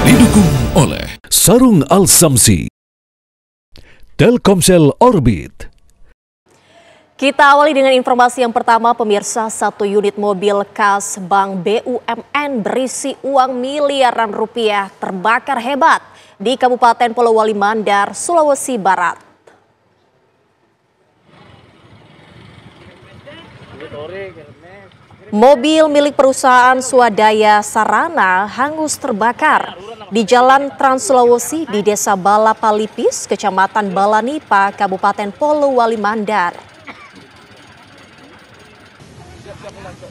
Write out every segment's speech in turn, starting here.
Didukung oleh Sarung Al-Samsi, Telkomsel Orbit. Kita awali dengan informasi yang pertama, pemirsa. Satu unit mobil kas Bank BUMN berisi uang miliaran rupiah terbakar hebat di Kabupaten Polowali Mandar, Sulawesi Barat. Mobil milik perusahaan swadaya Sarana hangus terbakar di Jalan Trans Sulawesi di Desa Balapalipis, Kecamatan Balanipa, Kabupaten Polowali Mandar.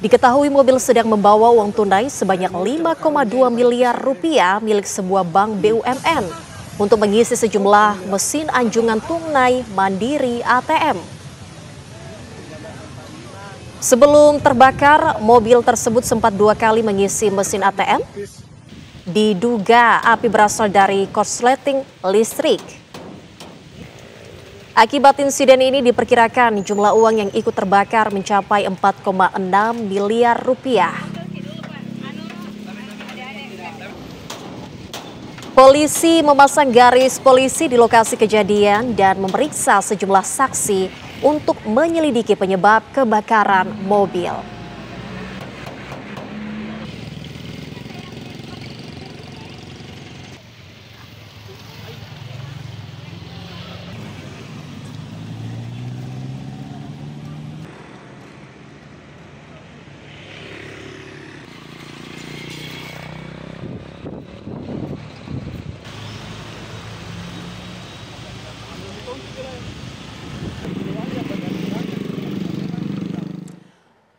Diketahui mobil sedang membawa uang tunai sebanyak 5,2 miliar rupiah milik sebuah bank BUMN untuk mengisi sejumlah mesin anjungan tunai mandiri ATM. Sebelum terbakar, mobil tersebut sempat 2 kali mengisi mesin ATM. Diduga api berasal dari korsleting listrik. Akibat insiden ini diperkirakan jumlah uang yang ikut terbakar mencapai 4,6 miliar rupiah. Polisi memasang garis polisi di lokasi kejadian dan memeriksa sejumlah saksi untuk menyelidiki penyebab kebakaran mobil.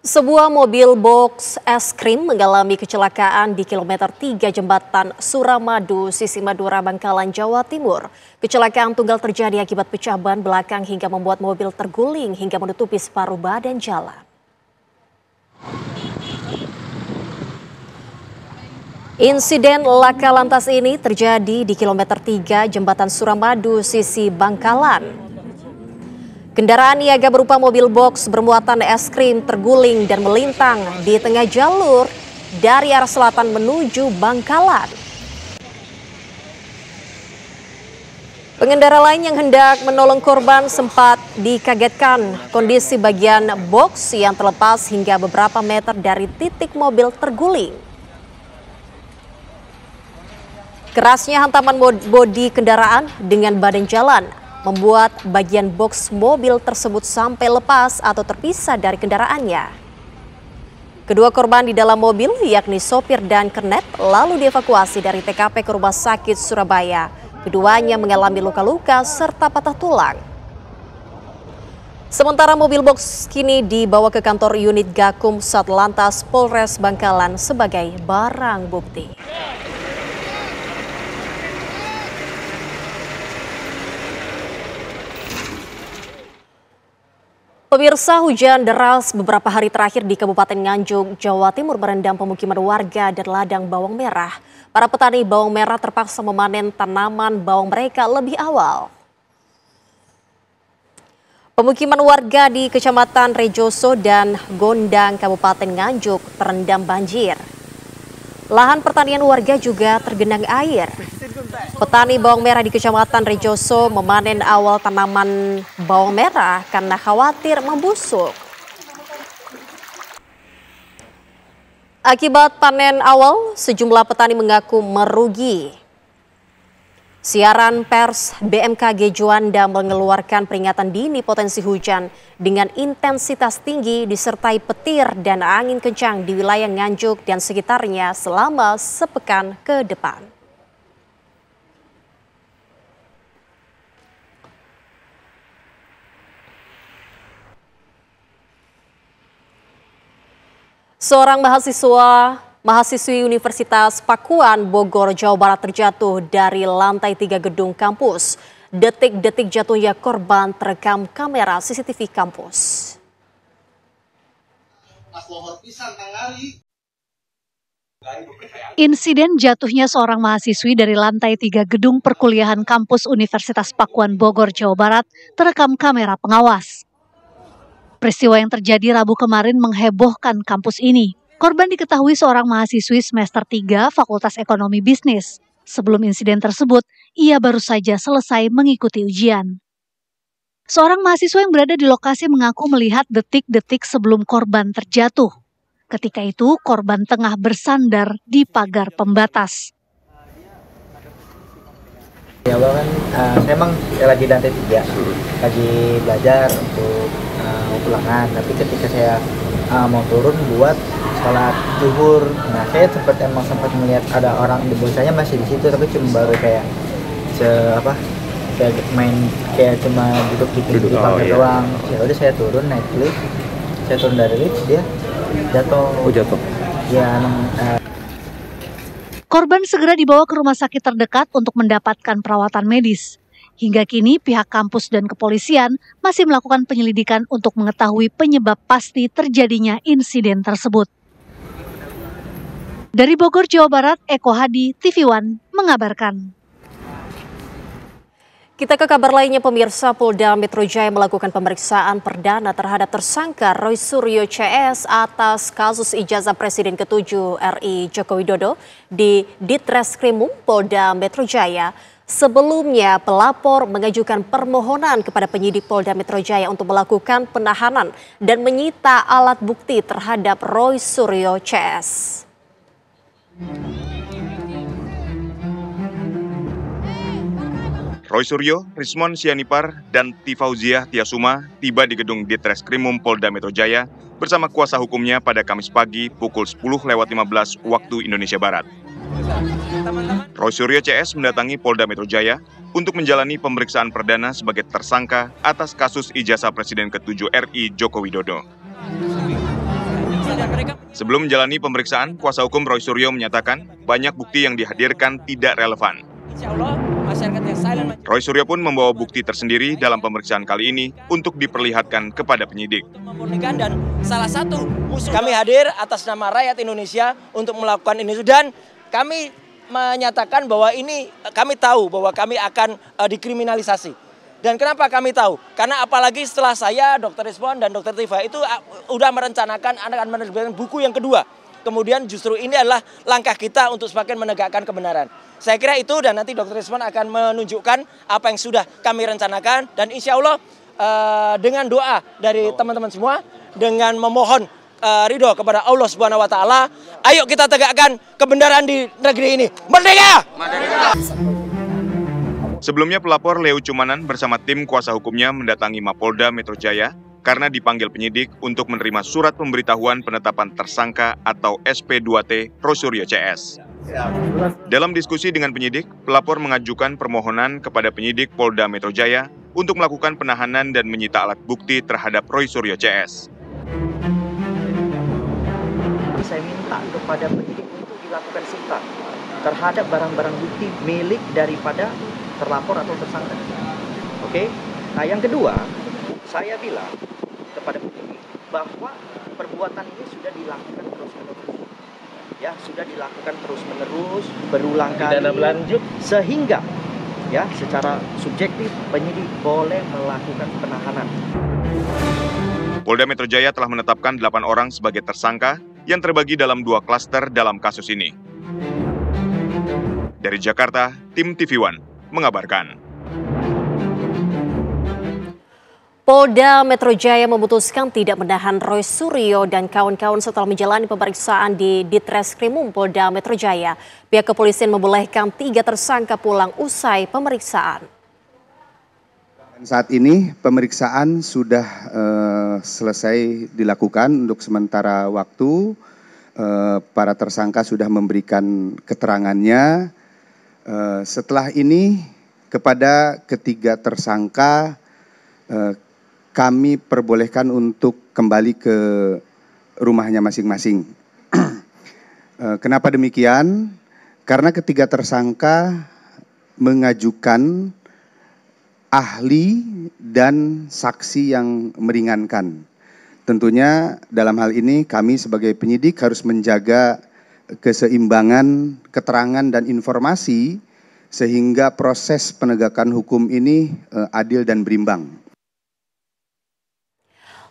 Sebuah mobil box es krim mengalami kecelakaan di kilometer 3 Jembatan Suramadu, Sisi Madura, Bangkalan, Jawa Timur. Kecelakaan tunggal terjadi akibat pecah ban belakang hingga membuat mobil terguling hingga menutupi separuh badan jalan. Insiden laka lantas ini terjadi di kilometer 3 Jembatan Suramadu, Sisi Bangkalan. Kendaraan niaga berupa mobil box bermuatan es krim terguling dan melintang di tengah jalur dari arah selatan menuju Bangkalan. Pengendara lain yang hendak menolong korban sempat dikagetkan kondisi bagian box yang terlepas hingga beberapa meter dari titik mobil terguling. Kerasnya hantaman bodi kendaraan dengan badan jalan membuat bagian box mobil tersebut sampai lepas atau terpisah dari kendaraannya. Kedua korban di dalam mobil, yakni sopir dan kernet, lalu dievakuasi dari TKP ke Rumah Sakit Surabaya. Keduanya mengalami luka-luka serta patah tulang. Sementara mobil box kini dibawa ke kantor unit Gakum Satlantas Polres Bangkalan sebagai barang bukti. Pemirsa, hujan deras beberapa hari terakhir di Kabupaten Nganjuk, Jawa Timur merendam pemukiman warga dan ladang bawang merah. Para petani bawang merah terpaksa memanen tanaman bawang mereka lebih awal. Pemukiman warga di Kecamatan Rejoso dan Gondang, Kabupaten Nganjuk terendam banjir. Lahan pertanian warga juga tergenang air. Petani bawang merah di Kecamatan Rejoso memanen awal tanaman bawang merah karena khawatir membusuk. Akibat panen awal, sejumlah petani mengaku merugi. Siaran pers BMKG Juanda mengeluarkan peringatan dini potensi hujan dengan intensitas tinggi disertai petir dan angin kencang di wilayah Nganjuk dan sekitarnya selama sepekan ke depan. Seorang mahasiswi Universitas Pakuan, Bogor, Jawa Barat terjatuh dari lantai 3 gedung kampus. Detik-detik jatuhnya korban terekam kamera CCTV kampus. Insiden jatuhnya seorang mahasiswi dari lantai 3 gedung perkuliahan kampus Universitas Pakuan, Bogor, Jawa Barat terekam kamera pengawas. Peristiwa yang terjadi Rabu kemarin menghebohkan kampus ini. Korban diketahui seorang mahasiswi semester 3 Fakultas Ekonomi Bisnis. Sebelum insiden tersebut, ia baru saja selesai mengikuti ujian. Seorang mahasiswa yang berada di lokasi mengaku melihat detik-detik sebelum korban terjatuh. Ketika itu, korban tengah bersandar di pagar pembatas. Ya kan, saya emang lagi lantai 3, lagi belajar untuk ulangan. Tapi ketika saya mau turun buat sholat zuhur, nah saya sempat melihat ada orang di bawahnya masih di situ, tapi cuma baru kayak kayak main kayak cuma duduk di pintu pagar doang. Ya udah saya turun naik lift, saya turun dari lift, dia jatuh. Oh jatuh? Ya Korban segera dibawa ke rumah sakit terdekat untuk mendapatkan perawatan medis. Hingga kini pihak kampus dan kepolisian masih melakukan penyelidikan untuk mengetahui penyebab pasti terjadinya insiden tersebut. Dari Bogor, Jawa Barat, Eko Hadi, TV One mengabarkan. Kita ke kabar lainnya, pemirsa. Polda Metro Jaya melakukan pemeriksaan perdana terhadap tersangka Roy Suryo CS atas kasus ijazah Presiden ke-7 RI Joko Widodo di Ditreskrimum Polda Metro Jaya. Sebelumnya, pelapor mengajukan permohonan kepada penyidik Polda Metro Jaya untuk melakukan penahanan dan menyita alat bukti terhadap Roy Suryo CS. Roy Suryo, Rismon Sianipar, dan Tifauziah Tiasuma tiba di gedung Ditreskrimum Polda Metro Jaya bersama kuasa hukumnya pada Kamis pagi pukul 10.15 waktu Indonesia Barat. Roy Suryo CS mendatangi Polda Metro Jaya untuk menjalani pemeriksaan perdana sebagai tersangka atas kasus ijazah Presiden ke-7 RI Joko Widodo. Sebelum menjalani pemeriksaan, kuasa hukum Roy Suryo menyatakan banyak bukti yang dihadirkan tidak relevan. Roy Suryo pun membawa bukti tersendiri dalam pemeriksaan kali ini untuk diperlihatkan kepada penyidik. Dan salah satu kami hadir atas nama rakyat Indonesia untuk melakukan ini, dan kami menyatakan bahwa ini kami tahu bahwa kami akan dikriminalisasi. Dan kenapa kami tahu? Karena apalagi setelah saya, Dr. Rismon dan Dr. Tifa itu udah merencanakan akan menerbitkan buku yang kedua. Kemudian justru ini adalah langkah kita untuk semakin menegakkan kebenaran. Saya kira itu, dan nanti Dr. Rismon akan menunjukkan apa yang sudah kami rencanakan. Dan insya Allah dengan doa dari teman-teman semua, dengan memohon ridho kepada Allah Subhanahu Wa Taala, ayo kita tegakkan kebenaran di negeri ini. Merdeka! Sebelumnya pelapor Leo Cumanan bersama tim kuasa hukumnya mendatangi Mapolda Metro Jaya karena dipanggil penyidik untuk menerima surat pemberitahuan penetapan tersangka atau SP2T Roy Suryo CS. Dalam diskusi dengan penyidik, pelapor mengajukan permohonan kepada penyidik Polda Metro Jaya untuk melakukan penahanan dan menyita alat bukti terhadap Roy Suryo CS. saya minta kepada penyidik untuk dilakukan sita terhadap barang-barang bukti milik daripada terlapor atau tersangka. Oke. Nah, yang kedua, saya bilang kepada penyidik bahwa perbuatan ini sudah dilakukan terus-menerus. Ya, sudah dilakukan terus-menerus, berulang kali, sehingga ya secara subjektif penyidik boleh melakukan penahanan. Polda Metro Jaya telah menetapkan 8 orang sebagai tersangka yang terbagi dalam 2 klaster dalam kasus ini. Dari Jakarta, tim TV One mengabarkan. Polda Metro Jaya memutuskan tidak menahan Roy Suryo dan kawan-kawan setelah menjalani pemeriksaan di Ditreskrimum Polda Metro Jaya. Pihak kepolisian membolehkan 3 tersangka pulang usai pemeriksaan. Saat ini pemeriksaan sudah selesai dilakukan untuk sementara waktu. Para tersangka sudah memberikan keterangannya. Setelah ini kepada ketiga tersangka kami perbolehkan untuk kembali ke rumahnya masing-masing. Kenapa demikian? Karena ketiga tersangka mengajukan ahli dan saksi yang meringankan. Tentunya dalam hal ini kami sebagai penyidik harus menjaga keseimbangan keterangan dan informasi sehingga proses penegakan hukum ini adil dan berimbang.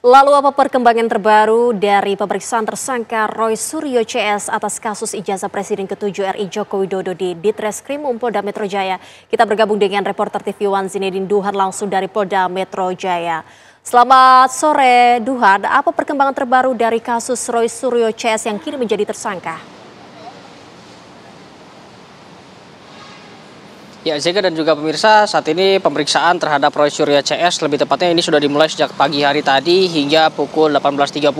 Lalu apa perkembangan terbaru dari pemeriksaan tersangka Roy Suryo CS atas kasus ijazah Presiden ke-7 RI Joko Widodo di Ditreskrimum Polda Metro Jaya? Kita bergabung dengan reporter TV One Zinedine Duhan langsung dari Polda Metro Jaya. Selamat sore Duhan, apa perkembangan terbaru dari kasus Roy Suryo CS yang kini menjadi tersangka? Ya, Zega dan juga pemirsa, saat ini pemeriksaan terhadap Roy Suryo CS lebih tepatnya ini sudah dimulai sejak pagi hari tadi hingga pukul 18.30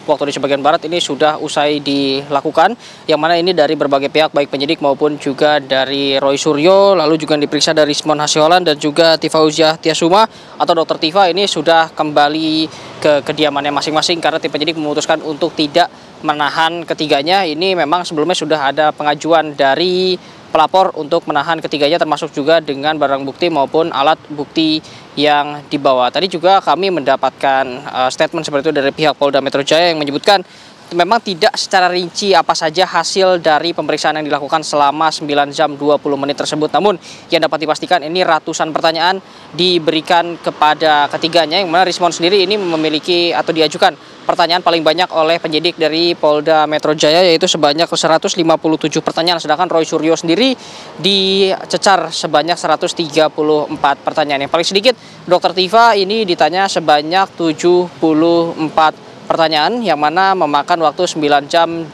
waktu Indonesia bagian Barat ini sudah usai dilakukan, yang mana ini dari berbagai pihak baik penyidik maupun juga dari Roy Suryo, lalu juga diperiksa dari Rizmon Hasyolan dan juga Tifauziah Tiasuma atau Dr. Tifa ini sudah kembali ke kediamannya masing-masing karena tim penyidik memutuskan untuk tidak menahan ketiganya. Ini memang sebelumnya sudah ada pengajuan dari pelapor untuk menahan ketiganya termasuk juga dengan barang bukti maupun alat bukti yang dibawa. Tadi juga kami mendapatkan statement seperti itu dari pihak Polda Metro Jaya yang menyebutkan memang tidak secara rinci apa saja hasil dari pemeriksaan yang dilakukan selama 9 jam 20 menit tersebut. Namun yang dapat dipastikan ini ratusan pertanyaan diberikan kepada ketiganya, yang mana Rizmon sendiri ini memiliki atau diajukan pertanyaan paling banyak oleh penyidik dari Polda Metro Jaya yaitu sebanyak 157 pertanyaan, sedangkan Roy Suryo sendiri dicecar sebanyak 134 pertanyaan. Yang paling sedikit Dr. Tifa ini ditanya sebanyak 74 pertanyaan yang mana memakan waktu 9 jam 20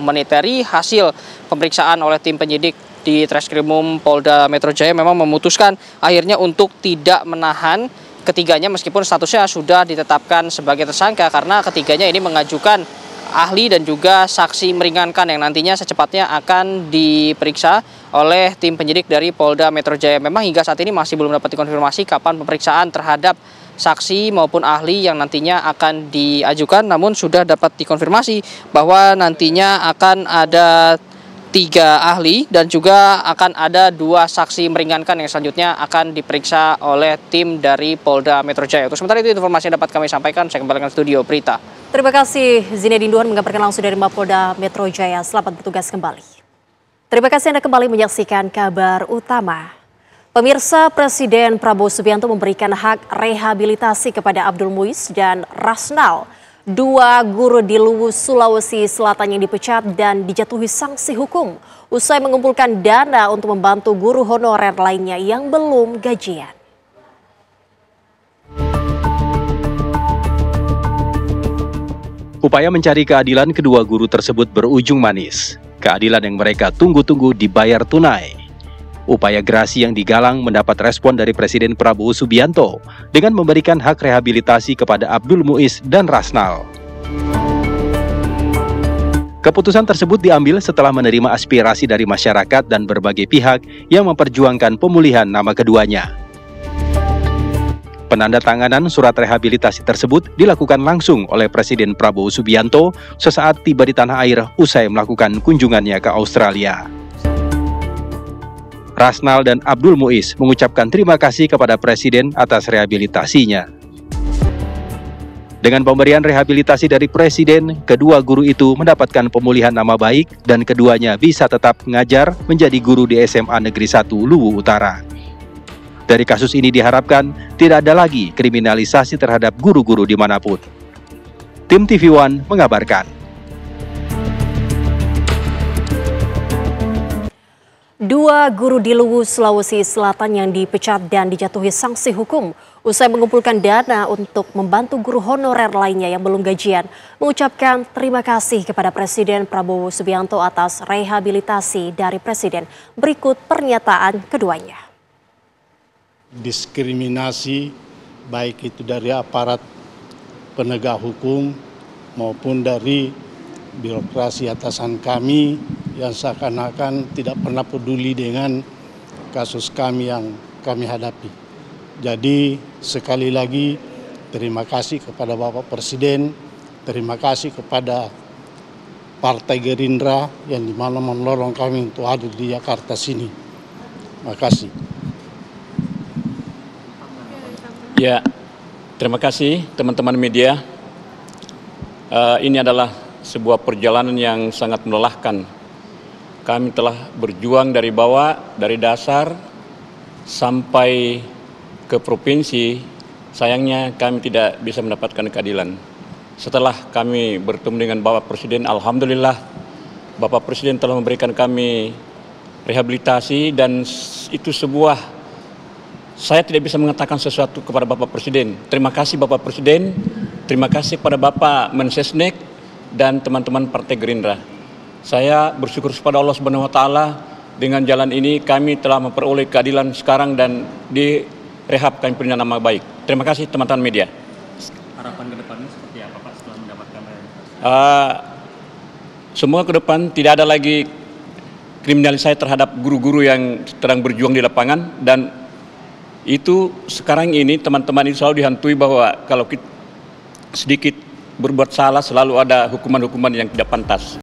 menit. Dari hasil pemeriksaan oleh tim penyidik di Treskrimum Polda Metro Jaya memang memutuskan akhirnya untuk tidak menahan ketiganya meskipun statusnya sudah ditetapkan sebagai tersangka karena ketiganya ini mengajukan ahli dan juga saksi meringankan yang nantinya secepatnya akan diperiksa oleh tim penyidik dari Polda Metro Jaya. Memang hingga saat ini masih belum dapat dikonfirmasi kapan pemeriksaan terhadap saksi maupun ahli yang nantinya akan diajukan, namun sudah dapat dikonfirmasi bahwa nantinya akan ada 3 ahli dan juga akan ada 2 saksi meringankan yang selanjutnya akan diperiksa oleh tim dari Polda Metro Jaya. Untuk sementara itu informasi yang dapat kami sampaikan, saya kembalikan studio Prita. Terima kasih Zinedine Duhan mengabarkan langsung dari Mapolda Metro Jaya. Selamat bertugas kembali. Terima kasih Anda kembali menyaksikan kabar utama. Pemirsa, Presiden Prabowo Subianto memberikan hak rehabilitasi kepada Abdul Muiz dan Rasnal, 2 guru di Luwu, Sulawesi Selatan yang dipecat dan dijatuhi sanksi hukum usai mengumpulkan dana untuk membantu guru honorer lainnya yang belum gajian. Upaya mencari keadilan kedua guru tersebut berujung manis. Keadilan yang mereka tunggu-tunggu dibayar tunai. Upaya gerasi yang digalang mendapat respon dari Presiden Prabowo Subianto dengan memberikan hak rehabilitasi kepada Abdul Muiz dan Rasnal. Keputusan tersebut diambil setelah menerima aspirasi dari masyarakat dan berbagai pihak yang memperjuangkan pemulihan nama keduanya. Penandatanganan surat rehabilitasi tersebut dilakukan langsung oleh Presiden Prabowo Subianto sesaat tiba di tanah air usai melakukan kunjungannya ke Australia. Rasnal dan Abdul Muiz mengucapkan terima kasih kepada Presiden atas rehabilitasinya. Dengan pemberian rehabilitasi dari Presiden, kedua guru itu mendapatkan pemulihan nama baik dan keduanya bisa tetap mengajar menjadi guru di SMA Negeri 1 Luwu Utara. Dari kasus ini diharapkan tidak ada lagi kriminalisasi terhadap guru-guru dimanapun. Tim TV One mengabarkan. 2 guru di Luwu, Sulawesi Selatan yang dipecat dan dijatuhi sanksi hukum usai mengumpulkan dana untuk membantu guru honorer lainnya yang belum gajian mengucapkan terima kasih kepada Presiden Prabowo Subianto atas rehabilitasi dari Presiden. Berikut pernyataan keduanya. Diskriminasi baik itu dari aparat penegak hukum maupun dari birokrasi atasan kami yang seakan-akan tidak pernah peduli dengan kasus kami yang kami hadapi. Jadi sekali lagi terima kasih kepada Bapak Presiden, terima kasih kepada Partai Gerindra yang dimana menolong kami untuk hadir di Jakarta sini. Terima kasih. Ya, terima kasih teman-teman media. Ini adalah sebuah perjalanan yang sangat melelahkan. Kami telah berjuang dari bawah, dari dasar sampai ke provinsi, Sayangnya kami tidak bisa mendapatkan keadilan. Setelah kami bertemu dengan Bapak Presiden, alhamdulillah Bapak Presiden telah memberikan kami rehabilitasi, dan itu sebuah, saya tidak bisa mengatakan sesuatu kepada Bapak Presiden. Terima kasih Bapak Presiden, terima kasih pada Bapak Mensesnek dan teman-teman Partai Gerindra. Saya bersyukur kepada Allah Subhanahu wa taala, dengan jalan ini kami telah memperoleh keadilan sekarang dan direhab, kami punya nama baik. Terima kasih teman-teman media. Harapan ke depannya seperti apa Pak setelah mendapatkan semua ke depan tidak ada lagi kriminalisasi terhadap guru-guru yang sedang berjuang di lapangan, dan itu sekarang ini teman-teman itu selalu dihantui bahwa kalau kita sedikit berbuat salah selalu ada hukuman-hukuman yang tidak pantas.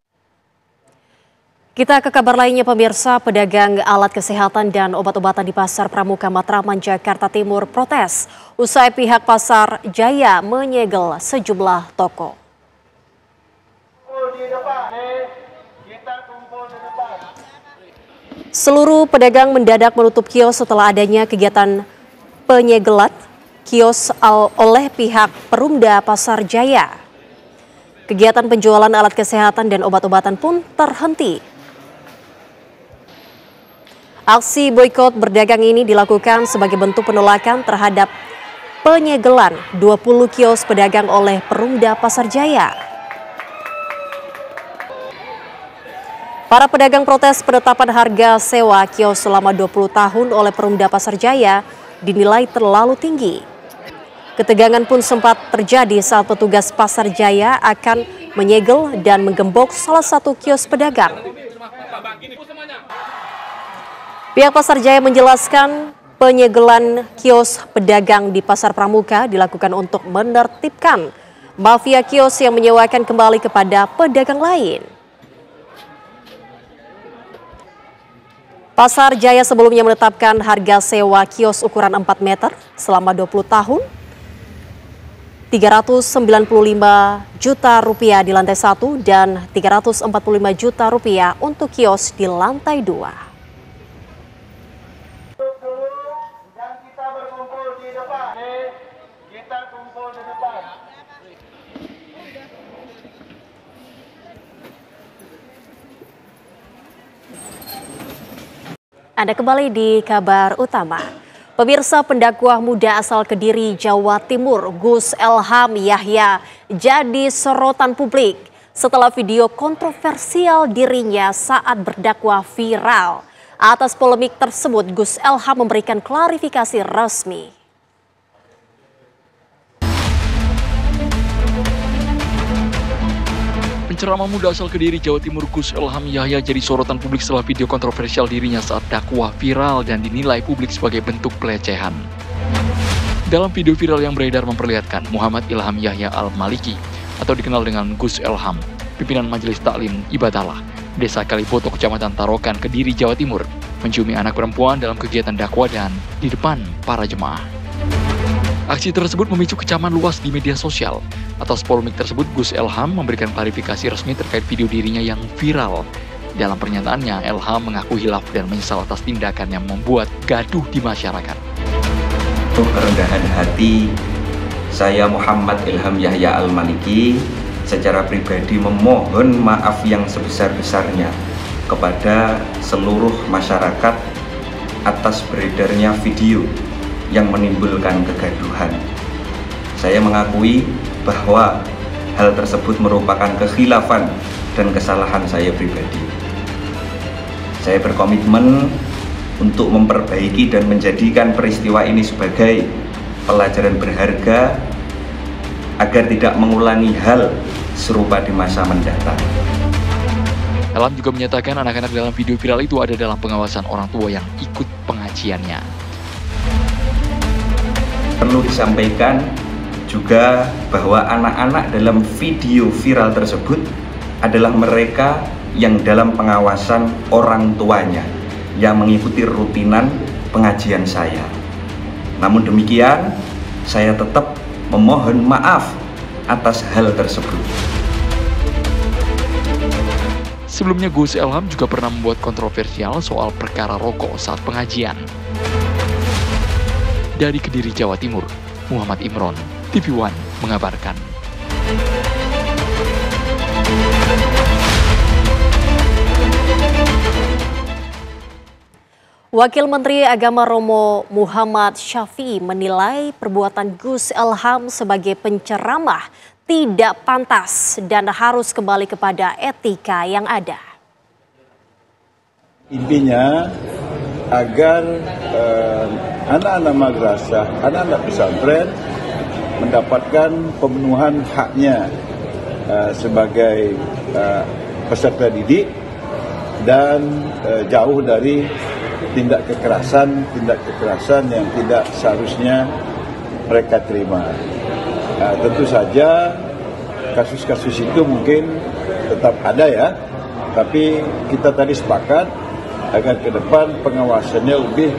Kita ke kabar lainnya pemirsa, pedagang alat kesehatan dan obat-obatan di Pasar Pramuka Matraman, Jakarta Timur protes usai pihak Pasar Jaya menyegel sejumlah toko. Seluruh pedagang mendadak menutup kios setelah adanya kegiatan penyegelan kios oleh pihak Perumda Pasar Jaya. Kegiatan penjualan alat kesehatan dan obat-obatan pun terhenti. Aksi boikot berdagang ini dilakukan sebagai bentuk penolakan terhadap penyegelan 20 kios pedagang oleh Perumda Pasar Jaya. Para pedagang protes penetapan harga sewa kios selama 20 tahun oleh Perumda Pasar Jaya dinilai terlalu tinggi. Ketegangan pun sempat terjadi saat petugas Pasar Jaya akan menyegel dan menggembok salah satu kios pedagang. Pihak Pasar Jaya menjelaskan penyegelan kios pedagang di Pasar Pramuka dilakukan untuk menertibkan mafia kios yang menyewakan kembali kepada pedagang lain. Pasar Jaya sebelumnya menetapkan harga sewa kios ukuran 4 meter selama 20 tahun, Rp395 juta di lantai 1 dan Rp345 juta untuk kios di lantai 2. Anda kembali di kabar utama. Pemirsa, pendakwah muda asal Kediri, Jawa Timur, Gus Elham Yahya jadi sorotan publik setelah video kontroversial dirinya saat berdakwah viral. Atas polemik tersebut, Gus Elham memberikan klarifikasi resmi. Penceramah muda asal Kediri, Jawa Timur, Gus Elham Yahya jadi sorotan publik setelah video kontroversial dirinya saat dakwah viral dan dinilai publik sebagai bentuk pelecehan. Dalam video viral yang beredar memperlihatkan Muhammad Ilham Yahya Al-Maliki atau dikenal dengan Gus Elham, pimpinan Majelis Taklim Ibadalah, Desa Kaliboto, Kecamatan Tarokan, Kediri, Jawa Timur, menciumi anak perempuan dalam kegiatan dakwah dan di depan para jemaah. Aksi tersebut memicu kecaman luas di media sosial. Atas polemik tersebut, Gus Elham memberikan klarifikasi resmi terkait video dirinya yang viral. Dalam pernyataannya, Elham mengaku hilaf dan menyesal atas tindakan yang membuat gaduh di masyarakat. Untuk kerendahan hati, saya Muhammad Ilham Yahya Al-Maliki secara pribadi memohon maaf yang sebesar-besarnya kepada seluruh masyarakat atas beredarnya video yang menimbulkan kegaduhan. Saya mengakui bahwa hal tersebut merupakan kekhilafan dan kesalahan saya pribadi. Saya berkomitmen untuk memperbaiki dan menjadikan peristiwa ini sebagai pelajaran berharga agar tidak mengulangi hal serupa di masa mendatang. Elham juga menyatakan anak-anak dalam video viral itu ada dalam pengawasan orang tua yang ikut pengajiannya. Perlu disampaikan juga bahwa anak-anak dalam video viral tersebut adalah mereka yang dalam pengawasan orang tuanya yang mengikuti rutinan pengajian saya. Namun demikian, saya tetap memohon maaf atas hal tersebut. Sebelumnya, Gus Elham juga pernah membuat kontroversial soal perkara rokok saat pengajian. Dari Kediri, Jawa Timur, Muhammad Imron, TV One mengabarkan. Wakil Menteri Agama Romo Muhammad Syafi'i menilai perbuatan Gus Elham sebagai penceramah tidak pantas dan harus kembali kepada etika yang ada. Intinya agar anak-anak madrasah, anak-anak pesantren mendapatkan pemenuhan haknya sebagai peserta didik dan jauh dari tindak kekerasan yang tidak seharusnya mereka terima. Tentu saja kasus-kasus itu mungkin tetap ada ya, tapi kita tadi sepakat agar ke depan pengawasannya lebih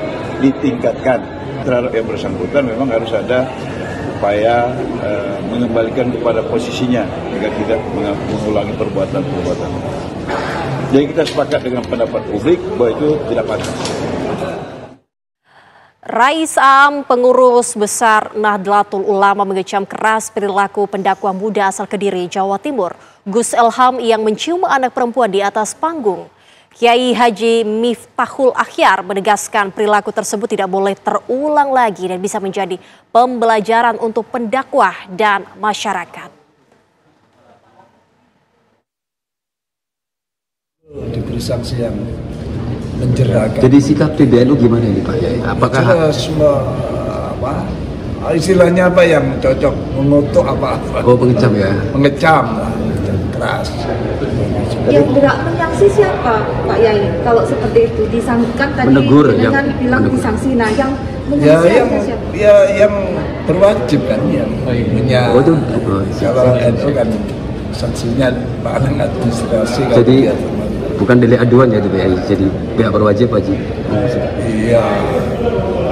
ditingkatkan terhadap yang bersangkutan. Memang harus ada upaya mengembalikan kepada posisinya agar tidak mengulangi perbuatan-perbuatan. Jadi kita sepakat dengan pendapat publik bahwa itu tidak pantas. Rais Am, pengurus besar Nahdlatul Ulama, mengecam keras perilaku pendakwa muda asal Kediri, Jawa Timur, Gus Elham yang mencium anak perempuan di atas panggung. Kiai Haji Miftahul Akhyar menegaskan perilaku tersebut tidak boleh terulang lagi dan bisa menjadi pembelajaran untuk pendakwah dan masyarakat. Diberi sanksi yang menjerakan. Jadi sikap PBNU gimana ini Pak Yai? Apakah istilahnya apa yang cocok, mengutuk apa-apa? Oh, mengecam ya? Mengecam keras. Yang berhak menyanksi siapa Pak Yai? Kalau seperti itu disangsikan tadi menegur, kan bilang disanksi. Nah, yang menyanksi siapa? Yang berwajib kan yang punya. Kalau NU kan sanksinya paling administrasi. Jadi bukan delik aduan ya jadi pihak berwajib wajib. Iya,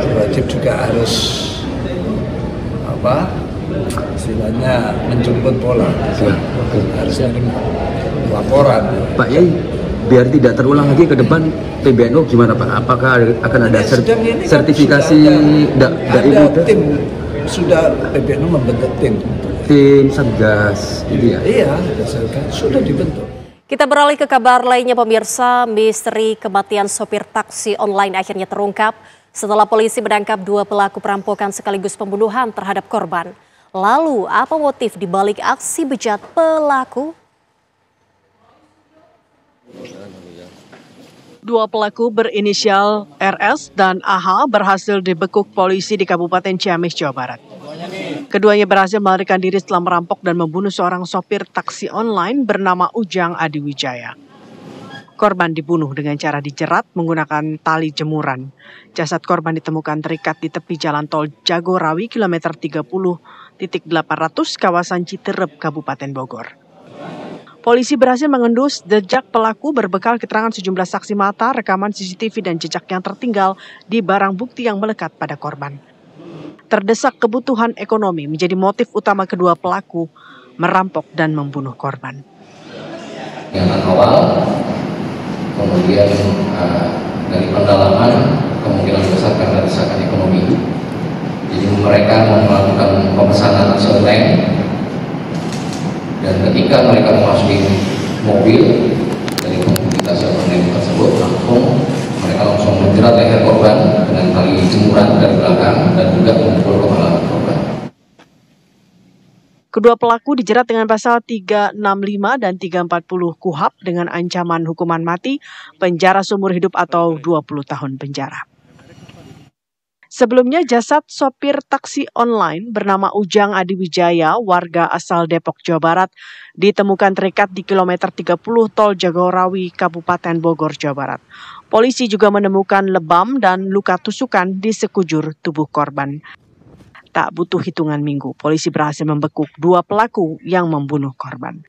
berwajib juga harus istilahnya menjemput bola. Harus menerima laporan. Pak Yai, biar tidak terulang lagi ke depan PBNU gimana Pak? Apakah akan ada sertifikasi dari tim? Sudah PBNU membentuk tim Satgas gitu ya? Iya, sudah dibentuk. Kita beralih ke kabar lainnya pemirsa, misteri kematian sopir taksi online akhirnya terungkap setelah polisi menangkap 2 pelaku perampokan sekaligus pembunuhan terhadap korban. Lalu apa motif dibalik aksi bejat pelaku? 2 pelaku berinisial RS dan AH berhasil dibekuk polisi di Kabupaten Ciamis, Jawa Barat. Keduanya berhasil melarikan diri setelah merampok dan membunuh seorang sopir taksi online bernama Ujang Adiwijaya. Korban dibunuh dengan cara dijerat menggunakan tali jemuran. Jasad korban ditemukan terikat di tepi jalan tol Jagorawi kilometer 30.800 kawasan Citerep, Kabupaten Bogor. Polisi berhasil mengendus jejak pelaku berbekal keterangan sejumlah saksi mata, rekaman CCTV dan jejak yang tertinggal di barang bukti yang melekat pada korban. Terdesak kebutuhan ekonomi menjadi motif utama kedua pelaku merampok dan membunuh korban. Yang awal, kemudian dari pendalaman kemungkinan besar karena desakan ekonomi. Jadi mereka melakukan pemesanan online dan ketika mereka memasuki mobil dari komunitas online tersebut mereka langsung menjerat leher korban dengan tali jemuran dari belakang dan juga memukul kepala korban. Kedua pelaku dijerat dengan pasal 365 dan 340 KUHP dengan ancaman hukuman mati, penjara seumur hidup atau 20 tahun penjara. Sebelumnya jasad sopir taksi online bernama Ujang Adiwijaya, warga asal Depok, Jawa Barat, ditemukan terikat di kilometer 30 tol Jagorawi, Kabupaten Bogor, Jawa Barat. Polisi juga menemukan lebam dan luka tusukan di sekujur tubuh korban. Tak butuh hitungan minggu, polisi berhasil membekuk 2 pelaku yang membunuh korban.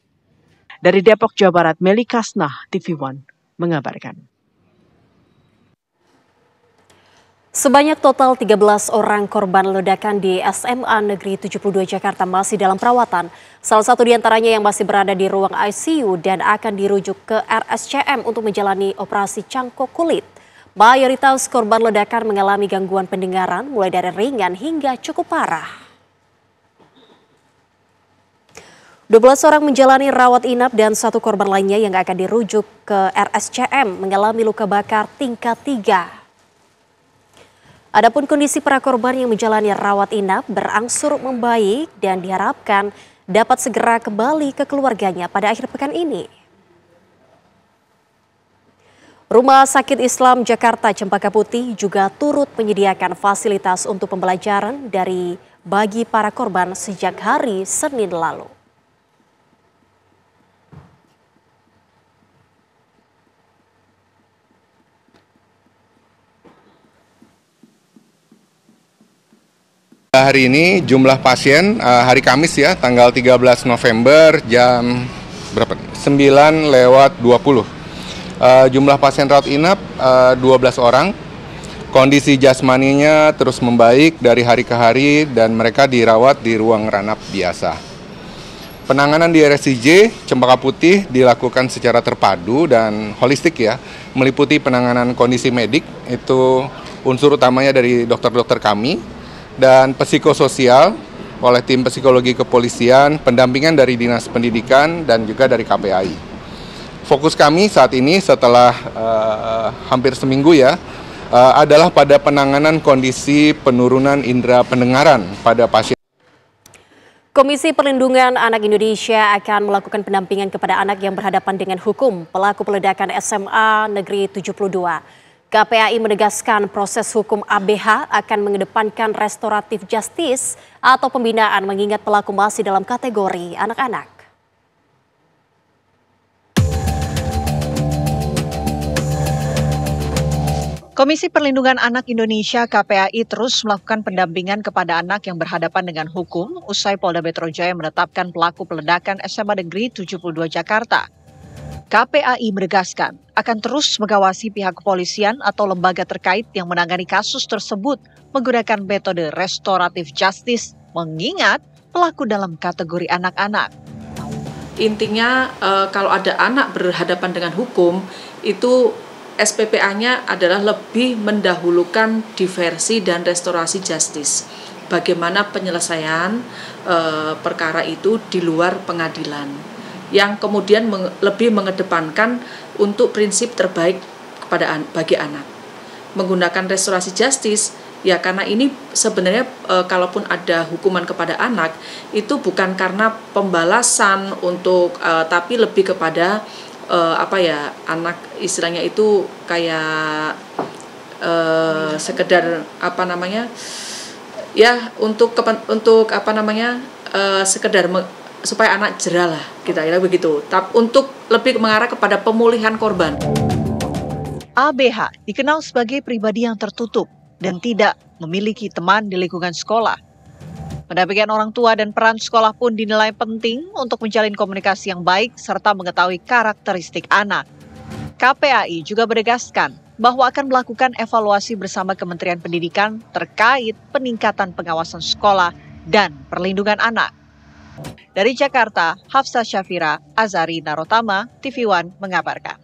Dari Depok, Jawa Barat, Meli Kasnah, TV One, mengabarkan. Sebanyak total 13 orang korban ledakan di SMA Negeri 72 Jakarta masih dalam perawatan. Salah satu diantaranya yang masih berada di ruang ICU dan akan dirujuk ke RSCM untuk menjalani operasi cangkok kulit. Mayoritas korban ledakan mengalami gangguan pendengaran mulai dari ringan hingga cukup parah. 12 orang menjalani rawat inap dan 1 korban lainnya yang akan dirujuk ke RSCM mengalami luka bakar tingkat 3. Adapun kondisi para korban yang menjalani rawat inap berangsur membaik dan diharapkan dapat segera kembali ke keluarganya pada akhir pekan ini. Rumah Sakit Islam Jakarta Cempaka Putih juga turut menyediakan fasilitas untuk pembelajaran bagi para korban sejak hari Senin lalu. Hari ini jumlah pasien hari Kamis ya, tanggal 13 November jam berapa? 9:20. Jumlah pasien rawat inap 12 orang. Kondisi jasmaninya terus membaik dari hari ke hari dan mereka dirawat di ruang ranap biasa. Penanganan di RSCJ Cempaka Putih dilakukan secara terpadu dan holistik ya, meliputi penanganan kondisi medik, itu unsur utamanya dari dokter-dokter kami, dan psikososial oleh tim psikologi kepolisian, pendampingan dari Dinas Pendidikan dan juga dari KPAI. Fokus kami saat ini setelah hampir seminggu ya, adalah pada penanganan kondisi penurunan indera pendengaran pada pasien. Komisi Perlindungan Anak Indonesia akan melakukan pendampingan kepada anak yang berhadapan dengan hukum pelaku peledakan SMA Negeri 72. KPAI menegaskan proses hukum ABH akan mengedepankan restoratif justice atau pembinaan mengingat pelaku masih dalam kategori anak-anak. Komisi Perlindungan Anak Indonesia KPAI terus melakukan pendampingan kepada anak yang berhadapan dengan hukum usai Polda Metro Jaya menetapkan pelaku peledakan SMA Negeri 72 Jakarta. KPAI menegaskan akan terus mengawasi pihak kepolisian atau lembaga terkait yang menangani kasus tersebut menggunakan metode restoratif justice mengingat pelaku dalam kategori anak-anak. Intinya kalau ada anak berhadapan dengan hukum itu SPPA-nya adalah lebih mendahulukan diversi dan restorasi justice. Bagaimana penyelesaian perkara itu di luar pengadilan. Yang kemudian lebih mengedepankan untuk prinsip terbaik bagi anak. Menggunakan restorasi justice, ya karena ini sebenarnya kalaupun ada hukuman kepada anak, itu bukan karena pembalasan tapi lebih kepada anak istilahnya itu kayak sekedar sekedar supaya anak jerah lah, kira-kira begitu. Tapi untuk lebih mengarah kepada pemulihan korban. ABH dikenal sebagai pribadi yang tertutup dan tidak memiliki teman di lingkungan sekolah. Pendampingan orang tua dan peran sekolah pun dinilai penting untuk menjalin komunikasi yang baik serta mengetahui karakteristik anak. KPAI juga menegaskan bahwa akan melakukan evaluasi bersama Kementerian Pendidikan terkait peningkatan pengawasan sekolah dan perlindungan anak. Dari Jakarta, Hafsah Syafira, Azari Narotama, TV One mengabarkan.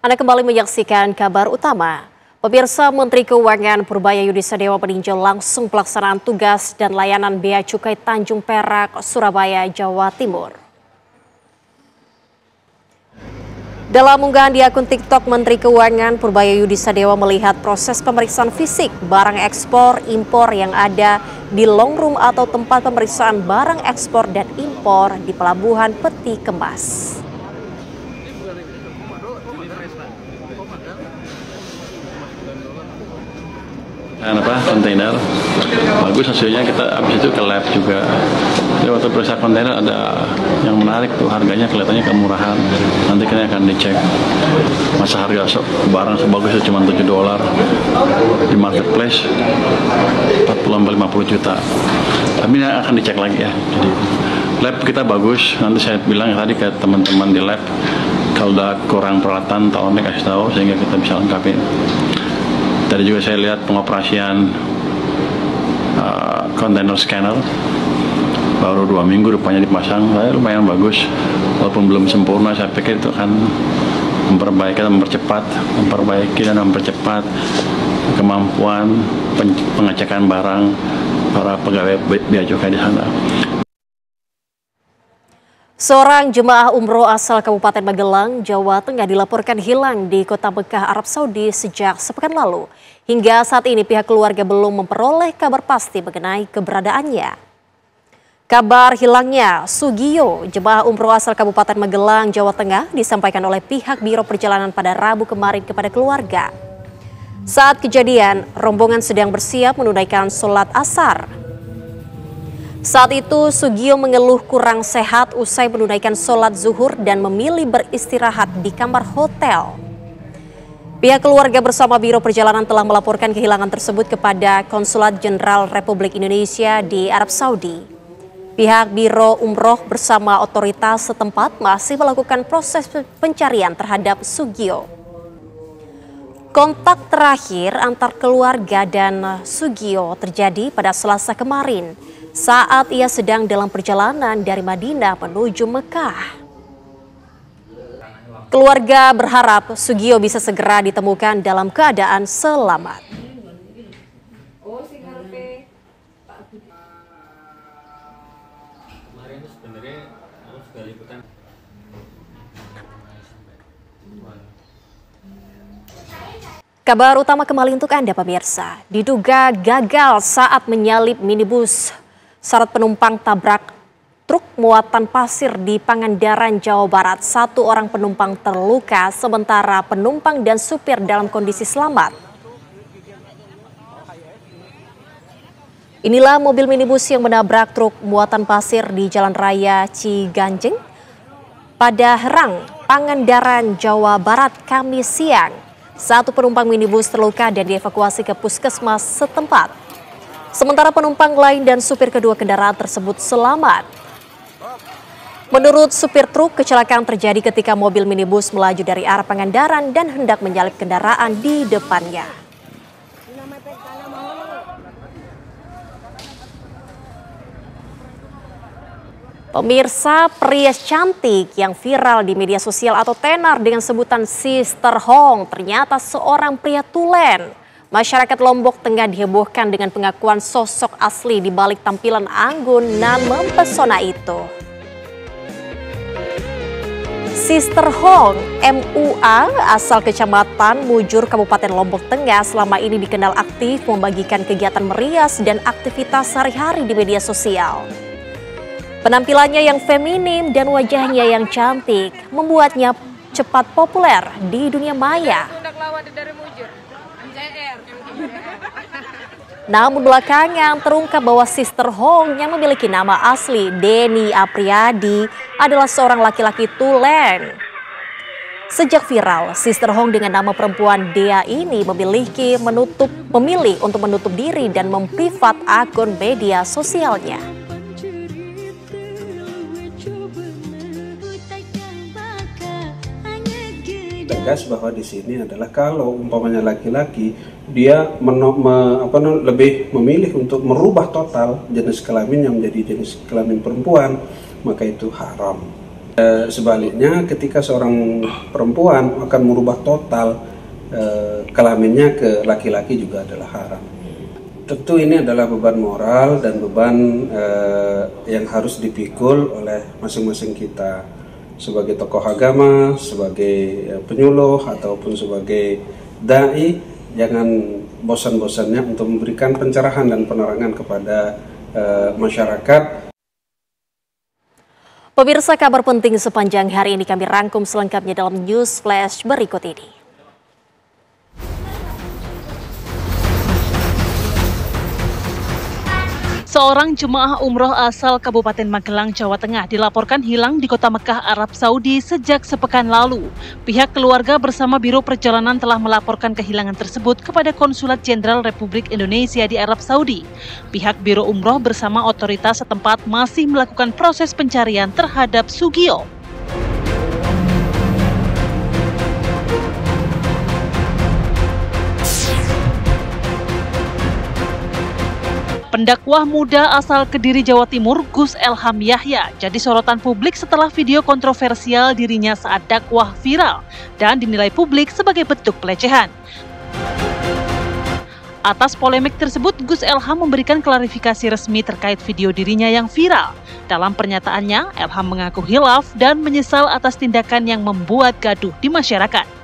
Anda kembali menyaksikan kabar utama. Pemirsa, Menteri Keuangan Purbaya Yudisadewa meninjau langsung pelaksanaan tugas dan layanan Bea Cukai Tanjung Perak, Surabaya, Jawa Timur. Dalam unggahan di akun TikTok, Menteri Keuangan Purbaya Yudisadewa melihat proses pemeriksaan fisik barang ekspor impor yang ada di long room atau tempat pemeriksaan barang ekspor dan impor di Pelabuhan Peti Kemas. Kontainer bagus hasilnya, kita habis itu ke lab juga. Jadi waktu periksa kontainer ada yang menarik tuh, harganya kelihatannya kemurahan. Nanti kita akan dicek masa harga barang sebagus itu cuma $7 di marketplace 40-50 juta. Tapi ini akan dicek lagi ya. Jadi lab kita bagus. Nanti saya bilang tadi ke teman-teman di lab kalau udah kurang peralatan tolong dikasih tahu sehingga kita bisa lengkapin. Tadi juga saya lihat pengoperasian kontainer scanner baru 2 minggu rupanya dipasang, lumayan bagus walaupun belum sempurna. Saya pikir itu akan memperbaiki dan mempercepat kemampuan pengecekan barang para pegawai bea cukai di sana. Seorang jemaah umroh asal Kabupaten Magelang, Jawa Tengah dilaporkan hilang di kota Mekah, Arab Saudi sejak sepekan lalu. Hingga saat ini pihak keluarga belum memperoleh kabar pasti mengenai keberadaannya. Kabar hilangnya Sugio, jemaah umroh asal Kabupaten Magelang, Jawa Tengah, disampaikan oleh pihak Biro Perjalanan pada Rabu kemarin kepada keluarga. Saat kejadian, rombongan sedang bersiap menunaikan sholat asar. Saat itu, Sugio mengeluh kurang sehat usai menunaikan sholat zuhur dan memilih beristirahat di kamar hotel. Pihak keluarga bersama Biro Perjalanan telah melaporkan kehilangan tersebut kepada Konsulat Jenderal Republik Indonesia di Arab Saudi. Pihak Biro Umroh bersama otoritas setempat masih melakukan proses pencarian terhadap Sugio. Kontak terakhir antar keluarga dan Sugio terjadi pada Selasa kemarin, saat ia sedang dalam perjalanan dari Madinah menuju Mekah. Keluarga berharap Sugio bisa segera ditemukan dalam keadaan selamat. Kabar utama kembali untuk Anda pemirsa. Diduga gagal saat menyalip minibus, syarat penumpang tabrak truk muatan pasir di Pangandaran, Jawa Barat. 1 orang penumpang terluka, sementara penumpang dan supir dalam kondisi selamat. Inilah mobil minibus yang menabrak truk muatan pasir di Jalan Raya Ciganjeng pada Herang, Pangandaran, Jawa Barat, Kamis siang. 1 penumpang minibus terluka dan dievakuasi ke puskesmas setempat. Sementara penumpang lain dan supir kedua kendaraan tersebut selamat. Menurut supir truk, kecelakaan terjadi ketika mobil minibus melaju dari arah Pangandaran dan hendak menyalip kendaraan di depannya. Pemirsa, pria cantik yang viral di media sosial atau tenar dengan sebutan Sister Hong ternyata seorang pria tulen. Masyarakat Lombok Tengah dihebohkan dengan pengakuan sosok asli di balik tampilan anggun dan mempesona itu. Sister Hong, MUA, asal Kecamatan Mujur, Kabupaten Lombok Tengah, selama ini dikenal aktif membagikan kegiatan merias dan aktivitas sehari-hari di media sosial. Penampilannya yang feminim dan wajahnya yang cantik membuatnya cepat populer di dunia maya. Namun belakangan terungkap bahwa Sister Hong yang memiliki nama asli Denny Apriyadi adalah seorang laki-laki tulen. Sejak viral, Sister Hong dengan nama perempuan Dea ini memilih untuk menutup diri dan memprivat akun media sosialnya. Tegas bahwa di sini adalah kalau umpamanya laki-laki dia lebih memilih untuk merubah total jenis kelamin yang menjadi jenis kelamin perempuan, maka itu haram. Sebaliknya ketika seorang perempuan akan merubah total kelaminnya ke laki-laki juga adalah haram. Tentu ini adalah beban moral dan beban yang harus dipikul oleh masing-masing kita. Sebagai tokoh agama, sebagai penyuluh, ataupun sebagai da'i, jangan bosan-bosannya untuk memberikan pencerahan dan penerangan kepada masyarakat. Pemirsa, kabar penting sepanjang hari ini kami rangkum selengkapnya dalam News Flash berikut ini. Seorang jemaah umroh asal Kabupaten Magelang, Jawa Tengah dilaporkan hilang di kota Mekah, Arab Saudi sejak sepekan lalu. Pihak keluarga bersama Biro Perjalanan telah melaporkan kehilangan tersebut kepada Konsulat Jenderal Republik Indonesia di Arab Saudi. Pihak Biro Umroh bersama otoritas setempat masih melakukan proses pencarian terhadap Sugio. Pendakwah muda asal Kediri, Jawa Timur, Gus Elham Yahya, jadi sorotan publik setelah video kontroversial dirinya saat dakwah viral dan dinilai publik sebagai bentuk pelecehan. Atas polemik tersebut, Gus Elham memberikan klarifikasi resmi terkait video dirinya yang viral. Dalam pernyataannya, Elham mengaku hilaf dan menyesal atas tindakan yang membuat gaduh di masyarakat.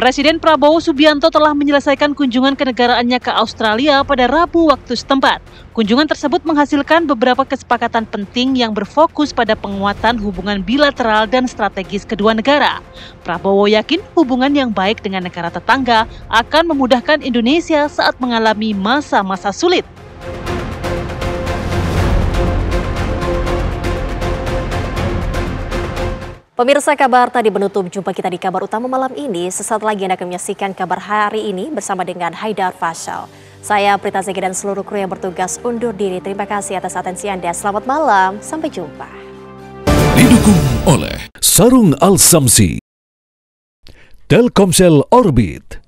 Presiden Prabowo Subianto telah menyelesaikan kunjungan kenegaraannya ke Australia pada Rabu waktu setempat. Kunjungan tersebut menghasilkan beberapa kesepakatan penting yang berfokus pada penguatan hubungan bilateral dan strategis kedua negara. Prabowo yakin hubungan yang baik dengan negara tetangga akan memudahkan Indonesia saat mengalami masa-masa sulit. Pemirsa, kabar tadi menutup jumpa kita di kabar utama malam ini. Sesaat lagi Anda akan menyaksikan kabar hari ini bersama dengan Haidar Faisal. Saya Prita Zeki dan seluruh kru yang bertugas undur diri. Terima kasih atas atensi Anda. Selamat malam, sampai jumpa. Didukung oleh Sarung Al Samsi, Telkomsel Orbit,